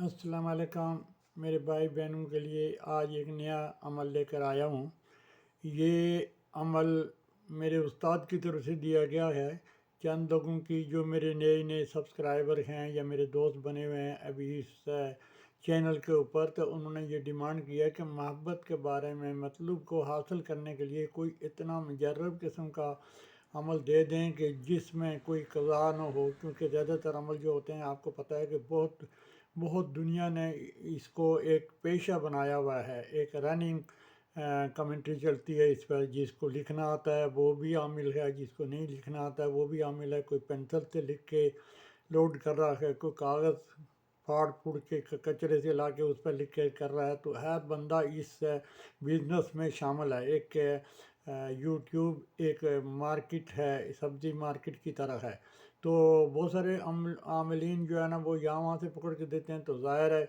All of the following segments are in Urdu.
السلام علیکم میرے بھائی بہنوں کے لیے آج ایک نیا عمل لے کر آیا ہوں۔ یہ عمل میرے استاد کی طرف سے دیا گیا ہے۔ چند لوگوں کی جو میرے نئے نئے سبسکرائبر ہیں یا میرے دوست بنے ہوئے ہیں ابھی اس چینل کے اوپر، تو انہوں نے یہ ڈیمانڈ کیا کہ محبت کے بارے میں مطلوب کو حاصل کرنے کے لیے کوئی اتنا مجرب قسم کا عمل دے دیں کہ جس میں کوئی قضا نہ ہو، کیونکہ زیادہ تر عمل جو ہوتے ہیں آپ کو پتہ ہے کہ بہت بہت دنیا نے اس کو ایک پیشہ بنایا ہوا ہے، ایک رننگ کمنٹری چلتی ہے اس پر۔ جس کو لکھنا آتا ہے وہ بھی عامل ہے، جس کو نہیں لکھنا آتا ہے وہ بھی عامل ہے۔ کوئی پینسل سے لکھ کے لوڈ کر رہا ہے، کوئی کاغذ پھاڑ پھوڑ کے کچرے سے لا کے اس پر لکھ کے کر رہا ہے۔ تو ہر بندہ اس بزنس میں شامل ہے۔ ایک یوٹیوب ایک مارکیٹ ہے، سبزی مارکیٹ کی طرح ہے۔ تو بہت سارے عاملین جو ہے نا وہ یہاں وہاں سے پکڑ کے دیتے ہیں، تو ظاہر ہے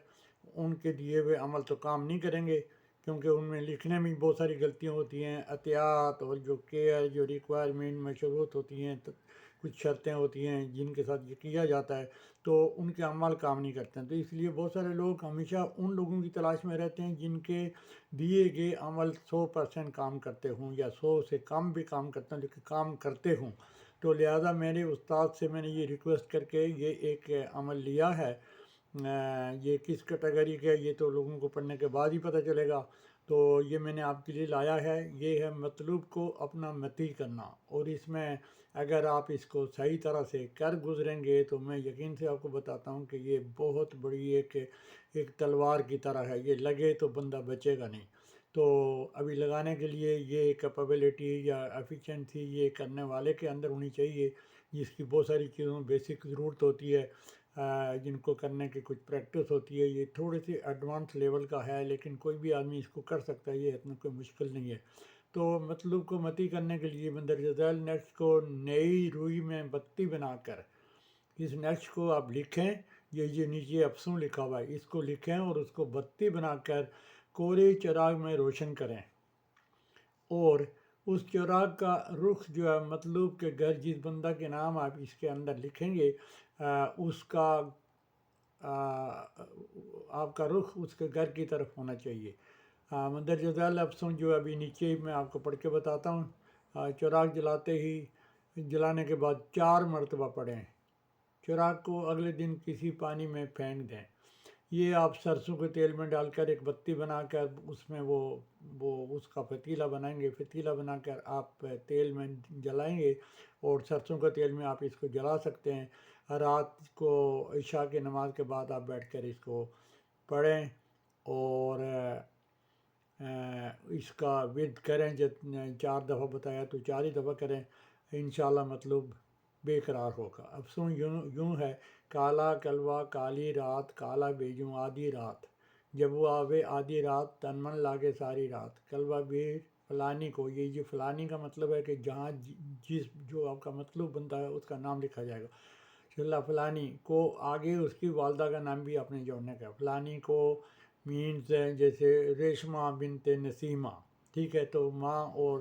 ان کے دیے ہوئے عمل تو کام نہیں کریں گے، کیونکہ ان میں لکھنے میں بہت ساری غلطیاں ہوتی ہیں۔ احتیاط اور جو کیئر، جو ریکوائرمنٹ مشروط ہوتی ہیں، کچھ شرطیں ہوتی ہیں جن کے ساتھ یہ کیا جاتا ہے، تو ان کے عمل کام نہیں کرتے ہیں۔ تو اس لیے بہت سارے لوگ ہمیشہ ان لوگوں کی تلاش میں رہتے ہیں جن کے دیے گئے عمل 100% کام کرتے ہوں، یا 100 سے کم بھی کام کرتے ہیں لیکن کام کرتے ہوں۔ تو لہٰذا میرے استاد سے میں نے یہ ریکویسٹ کر کے یہ ایک عمل لیا ہے۔ یہ کس کیٹیگری کا ہے یہ تو لوگوں کو پڑھنے کے بعد ہی پتہ چلے گا۔ تو یہ میں نے آپ کے لیے لایا ہے۔ یہ ہے مطلوب کو اپنا متی کرنا، اور اس میں اگر آپ اس کو صحیح طرح سے کر گزریں گے تو میں یقین سے آپ کو بتاتا ہوں کہ یہ بہت بڑی ایک تلوار کی طرح ہے۔ یہ لگے تو بندہ بچے گا نہیں۔ تو ابھی لگانے کے لیے یہ کیپیبلٹی یا ایفیشنسی یہ کرنے والے کے اندر ہونی چاہیے، جس کی بہت ساری چیزوں بیسک ضرورت ہوتی ہے، جن کو کرنے کی کچھ پریکٹس ہوتی ہے۔ یہ تھوڑی سی ایڈوانس لیول کا ہے، لیکن کوئی بھی آدمی اس کو کر سکتا ہے، یہ اتنا کوئی مشکل نہیں ہے۔ تو مطلوب کو متی کرنے کے لیے مندرجہ ذیل نیکسٹ کو نئی روئی میں بتی بنا کر اس نیکسٹ کو آپ لکھیں۔ یہ نیچے افسوں لکھا ہوا ہے، اس کو لکھیں اور اس کو بتی بنا کر کوری چراغ میں روشن کریں، اور اس چراغ کا رخ جو ہے مطلوب کے گھر، جس بندہ کے نام آپ اس کے اندر لکھیں گے، اس کا آپ کا رخ اس کے گھر کی طرف ہونا چاہیے۔ مندرجہ ذیل افسوں جو ابھی نیچے میں آپ کو پڑھ کے بتاتا ہوں۔ چراغ جلاتے ہی جلانے کے بعد 4 مرتبہ پڑھیں۔ چراغ کو اگلے دن کسی پانی میں پھینک دیں۔ یہ آپ سرسوں کے تیل میں ڈال کر ایک بتی بنا کر اس میں وہ اس کا فتیلہ بنائیں گے۔ فتیلہ بنا کر آپ تیل میں جلائیں گے، اور سرسوں کے تیل میں آپ اس کو جلا سکتے ہیں۔ رات کو عشاء کی نماز کے بعد آپ بیٹھ کر اس کو پڑھیں، اور اس کا ورد کریں۔ جب 4 دفعہ بتایا تو 4 ہی دفعہ کریں، انشاءاللہ مطلوب بے قرار ہوگا۔ افسوں یوں ہے: کالا کلوا کالی رات، کالا بیجوں آدھی رات، جب وہ آوے آدھی رات، تن من لاگے ساری رات، کلوا بے فلانی کو۔ یہ فلانی کا مطلب ہے کہ جہاں جو آپ کا مطلوب بنتا ہے اس کا نام لکھا جائے گا۔ چلا فلانی کو آگے اس کی والدہ کا نام بھی آپ نے جوڑنے کا۔ فلانی کو مینز جیسے ریشمہ بنت نسیمہ، ٹھیک ہے، تو ماں اور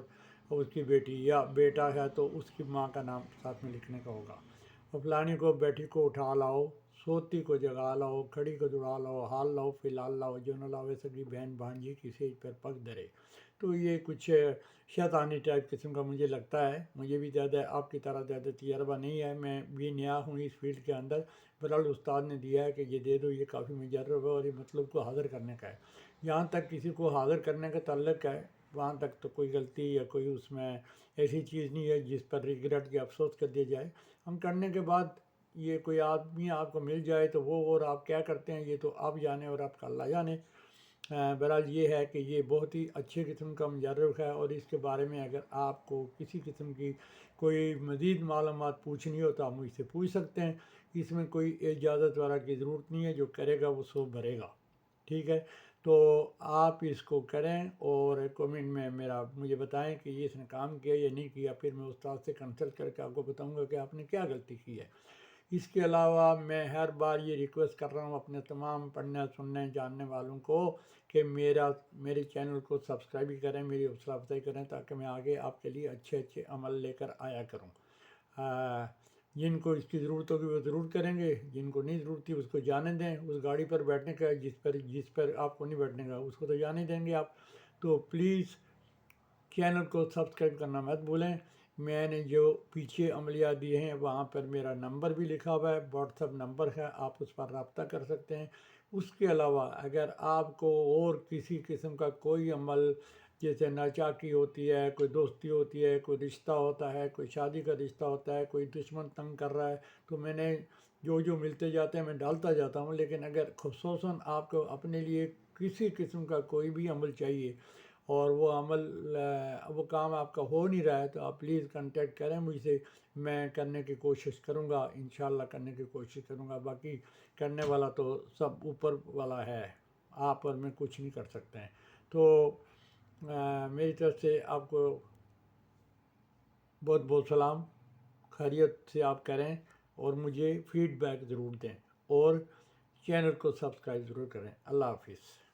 اس کی بیٹی، یا بیٹا ہے تو اس کی ماں کا نام ساتھ میں لکھنے کا ہوگا۔ اور فلانی کو بیٹھی کو اٹھا لاؤ، سوتی کو جگا لاؤ، کھڑی کو دوڑا لاؤ، حال لاؤ فی الحال لاؤ، جو نہ لاوے سگی بہن بھانجی کی سیج پر پگ دھرے۔ تو یہ کچھ شیطانی ٹائپ قسم کا مجھے لگتا ہے۔ مجھے بھی زیادہ آپ کی طرح زیادہ تجربہ نہیں ہے، میں بھی نیا ہوں اس فیلڈ کے اندر۔ بہرحال استاد نے دیا ہے کہ یہ دے دو، یہ کافی مجرب ہے اور یہ مطلب کو حاضر کرنے کا ہے۔ جہاں تک کسی کو حاضر کرنے کا تعلق ہے، وہاں تک تو کوئی غلطی یا کوئی اس میں ایسی چیز نہیں ہے جس پر ریگریٹ یا افسوس کر دیا جائے۔ ہم کرنے کے بعد یہ کوئی آدمی آپ کو مل جائے تو وہ اور آپ کیا کرتے ہیں یہ تو آپ جانے اور آپ کا اللہ جانے۔ بہرحال یہ ہے کہ یہ بہت ہی اچھے قسم کا مجرب ہے، اور اس کے بارے میں اگر آپ کو کسی قسم کی کوئی مزید معلومات پوچھنی ہو تو آپ مجھ سے پوچھ سکتے ہیں۔ اس میں کوئی اجازت وغیرہ کی ضرورت نہیں ہے، جو کرے گا وہ سو بھرے گا، ٹھیک ہے۔ تو آپ اس کو کریں اور کمنٹ میں مجھے بتائیں کہ یہ اس نے کام کیا یا نہیں کیا، پھر میں استاد سے کنسلٹ کر کے آپ کو بتاؤں گا کہ آپ نے کیا غلطی کی ہے۔ اس کے علاوہ میں ہر بار یہ ریکویسٹ کر رہا ہوں اپنے تمام پڑھنے سننے جاننے والوں کو کہ میرے چینل کو سبسکرائب بھی کریں، میری حوصلہ افزائی کریں، تاکہ میں آگے آپ کے لیے اچھے عمل لے کر آیا کروں۔ جن کو اس کی ضرورت ہوگی وہ ضرور کریں گے، جن کو نہیں ضرورت تھی اس کو جانے دیں، اس گاڑی پر بیٹھنے کا جس پر آپ کو نہیں بیٹھنے کا اس کو تو جانے دیں گے آپ۔ تو پلیز چینل کو سبسکرائب کرنا مت بھولیں۔ میں نے جو پیچھے عملیات دیے ہیں وہاں پر میرا نمبر بھی لکھا ہوا ہے، واٹس ایپ نمبر ہے، آپ اس پر رابطہ کر سکتے ہیں۔ اس کے علاوہ اگر آپ کو اور کسی قسم کا کوئی عمل، جیسے ناچاکی ہوتی ہے، کوئی دوستی ہوتی ہے، کوئی رشتہ ہوتا ہے، کوئی شادی کا رشتہ ہوتا ہے، کوئی دشمن تنگ کر رہا ہے، تو میں نے جو ملتے جاتے ہیں میں ڈالتا جاتا ہوں، لیکن اگر خصوصاً آپ کو اپنے لیے کسی قسم کا کوئی بھی عمل چاہیے اور وہ کام آپ کا ہو نہیں رہا ہے، تو آپ پلیز کنٹیکٹ کریں مجھ سے، میں کرنے کی کوشش کروں گا، انشاءاللہ کرنے کی کوشش کروں گا۔ باقی کرنے والا تو سب اوپر والا ہے، آپ اور میں کچھ نہیں کر سکتے ہیں۔ تو میری طرف سے آپ کو بہت بہت سلام، خیریت سے آپ کریں اور مجھے فیڈ بیک ضرور دیں اور چینل کو سبسکرائب ضرور کریں۔ اللہ حافظ۔